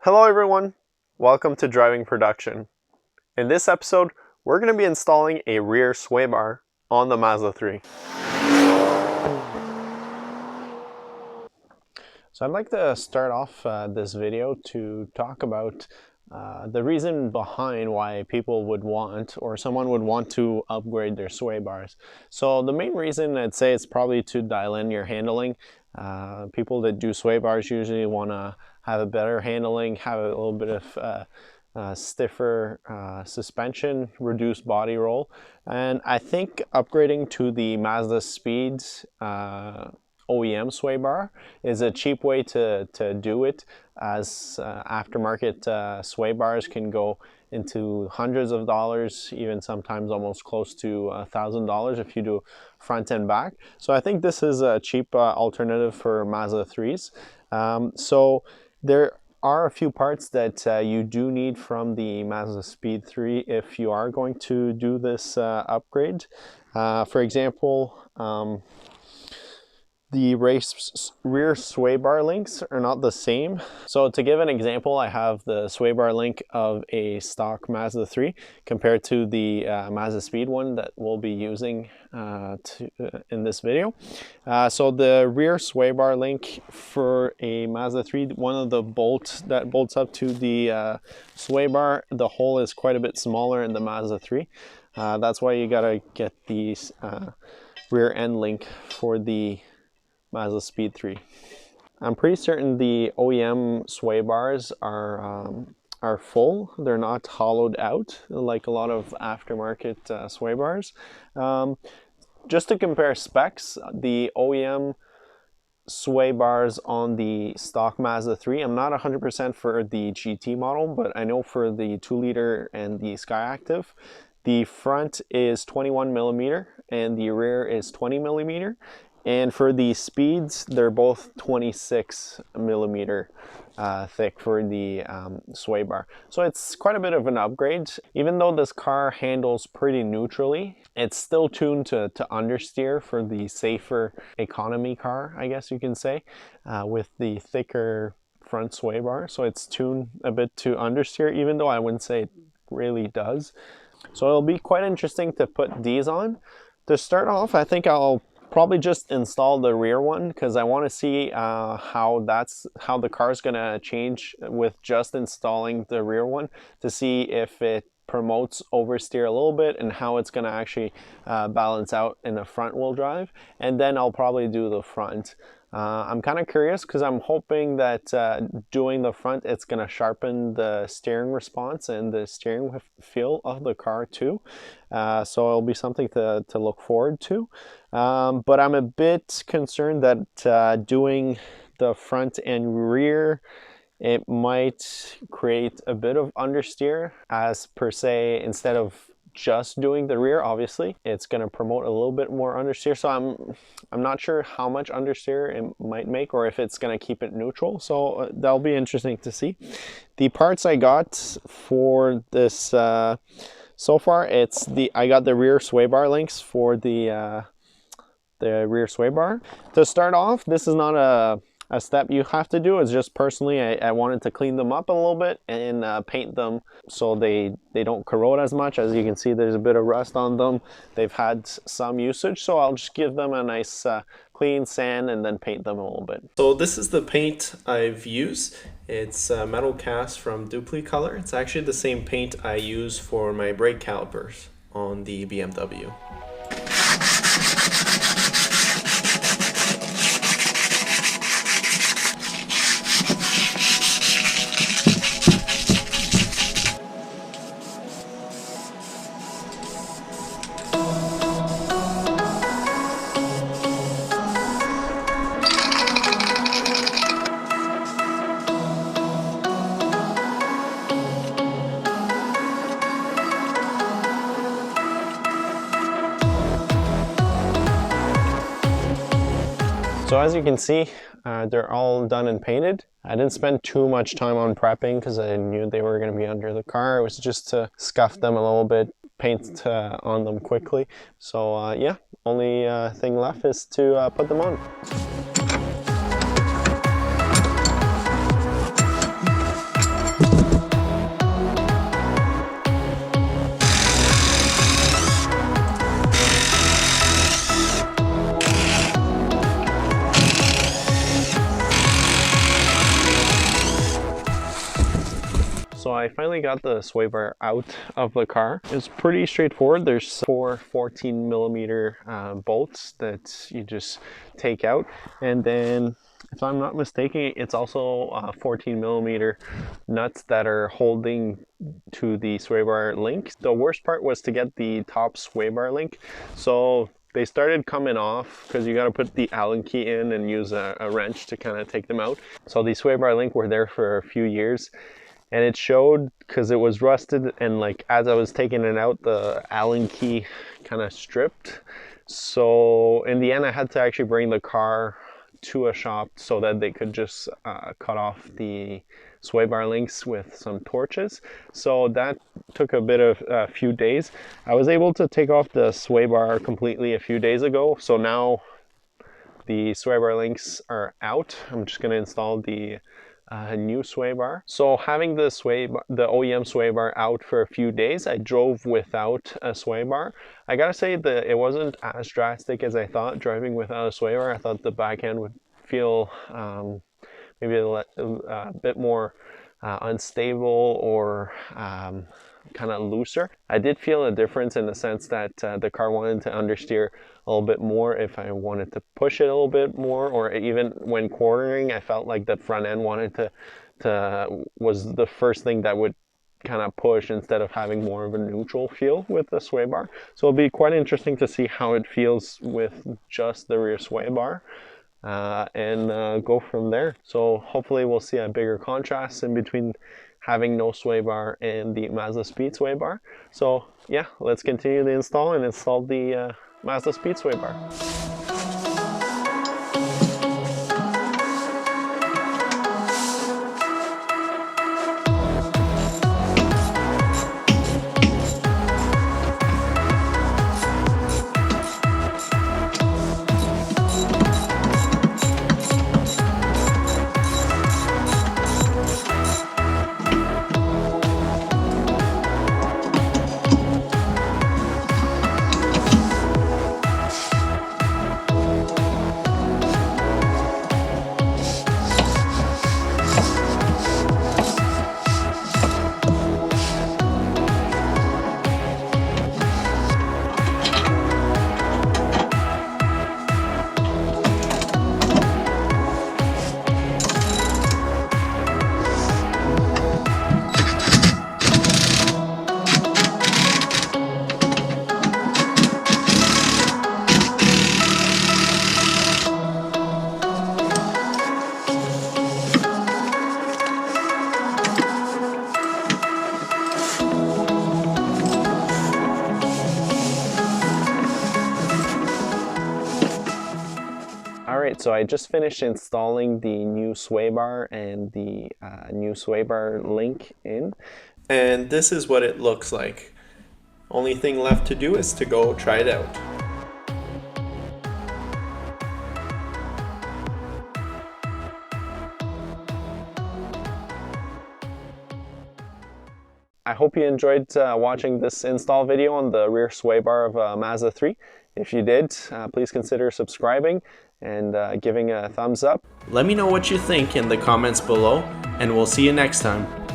Hello everyone, welcome to Driving Production. In this episode, we're going to be installing a rear sway bar on the Mazda 3. So I'd like to start off this video to talk about the reason behind why people would want, or someone would want to upgrade their sway bars. So the main reason I'd say it's probably to dial in your handling. People that do sway bars usually want to have a better handling, have a little bit of stiffer suspension, reduced body roll. And I think upgrading to the Mazdaspeed OEM sway bar is a cheap way to do it, as aftermarket sway bars can go into hundreds of dollars, even sometimes almost close to $1,000 if you do front and back. So I think this is a cheap alternative for Mazda 3s. So there are a few parts that you do need from the Mazdaspeed 3 if you are going to do this upgrade. For example, the rear sway bar links are not the same. So to give an example, I have the sway bar link of a stock Mazda 3 compared to the Mazdaspeed one that we'll be using in this video. So the rear sway bar link for a Mazda 3, one of the bolts that bolts up to the sway bar, the hole is quite a bit smaller in the Mazda 3. That's why you gotta get the rear end link for the Mazdaspeed 3. I'm pretty certain the OEM sway bars are full. They're not hollowed out like a lot of aftermarket sway bars. Just to compare specs, the OEM sway bars on the stock Mazda 3, I'm not 100% for the GT model, but I know for the 2-liter and the Skyactiv, the front is 21 millimeter and the rear is 20 millimeter. And for the speeds, they're both 26 millimeter thick for the sway bar. So it's quite a bit of an upgrade. Even though this car handles pretty neutrally, it's still tuned to understeer for the safer economy car, I guess you can say, with the thicker front sway bar. So it's tuned a bit to understeer, even though I wouldn't say it really does. So it'll be quite interesting to put these on. To start off, I think I'll probably just install the rear one because I want to see how the car's gonna change with just installing the rear one, to see if it promotes oversteer a little bit and how it's gonna actually balance out in a front wheel drive. And then I'll probably do the front. I'm kind of curious because I'm hoping that doing the front, it's going to sharpen the steering response and the steering feel of the car too. So it'll be something to look forward to. But I'm a bit concerned that doing the front and rear, it might create a bit of understeer, as per se, instead of just doing the rear. Obviously it's going to promote a little bit more understeer, so I'm not sure how much understeer it might make, or if it's going to keep it neutral. So that'll be interesting to see. The parts I got for this so far, I got the rear sway bar links for the rear sway bar. To start off, this is not a step you have to do. It's just personally I wanted to clean them up a little bit and paint them so they don't corrode as much. As you can see, there's a bit of rust on them. They've had some usage, so I'll just give them a nice clean sand and then paint them a little bit. So this is the paint I've used. It's metal cast from Dupli Color. It's actually the same paint I use for my brake calipers on the BMW. So as you can see, they're all done and painted. I didn't spend too much time on prepping because I knew they were going to be under the car. It was just to scuff them a little bit, paint on them quickly. So yeah, only thing left is to put them on. So I finally got the Swaybar out of the car. It's pretty straightforward. There's 4 14mm bolts that you just take out, and then if I'm not mistaken, it's also 14mm nuts that are holding to the Swaybar link. The worst part was to get the top Swaybar link. So they started coming off because you got to put the Allen key in and use a wrench to kind of take them out. So the Swaybar link were there for a few years, and it showed because it was rusted, and like as I was taking it out, the Allen key kind of stripped. So in the end, I had to actually bring the car to a shop so that they could just cut off the Swaybar links with some torches. So that took a bit of a few days. I was able to take off the Swaybar completely a few days ago, so now the Swaybar links are out. I'm just going to install the new Swaybar. So having the OEM Swaybar out for a few days, I drove without a Swaybar. I gotta say that it wasn't as drastic as I thought driving without a Swaybar. I thought the back end would feel maybe a bit more unstable or kind of looser. I did feel a difference in the sense that the car wanted to understeer a little bit more if I wanted to push it a little bit more, or even when cornering, I felt like the front end wanted was the first thing that would kind of push instead of having more of a neutral feel with the Swaybar. So it'll be quite interesting to see how it feels with just the rear Swaybar. And go from there. So hopefully we'll see a bigger contrast in between having no Swaybar and the Mazdaspeed Swaybar. So yeah, let's continue the install and install the Mazdaspeed Swaybar. Alright, so I just finished installing the new Swaybar and the new Swaybar link in, and this is what it looks like. Only thing left to do is to go try it out. I hope you enjoyed watching this install video on the rear Swaybar of a Mazda 3. If you did, please consider subscribing and giving a thumbs up. Let me know what you think in the comments below, and we'll see you next time.